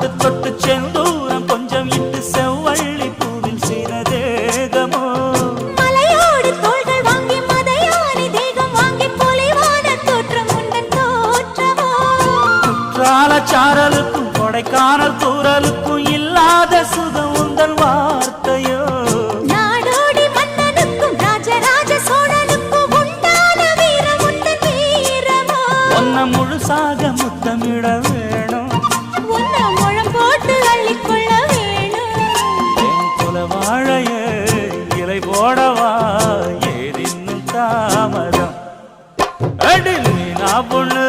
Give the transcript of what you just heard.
தொட்டு தொட்டு செந்தூரம் கொஞ்சம் இட்டு செவ்வள்ளி பூவில் செய்த தேகமோ மலையோடு தோள்கள் வாங்கி மதையானி தேகம் வாங்கி பொலிவான தோற்றம் உந்தன் தோற்றமோ குற்றால சாரலுக்கும் கொடைக்கானல் தூரலுக்கும் இல்லாத சுகம் உந்தன் வார்த்தையோ நாடோடி மன்னனுக்கும் ராஜராஜ சோழனுக்கும் உண்டான வீரம் உந்தன் வீரமோ ஒன்ன முழுசாக முத்தமிட வேணும் உன்னை முழம் போட்டு அள்ளிக்கொள்ள வேணும் என் குல வாழைய இலை போடவா ஏதின்னும் தாமதம் அடி மீனா பொண்ணு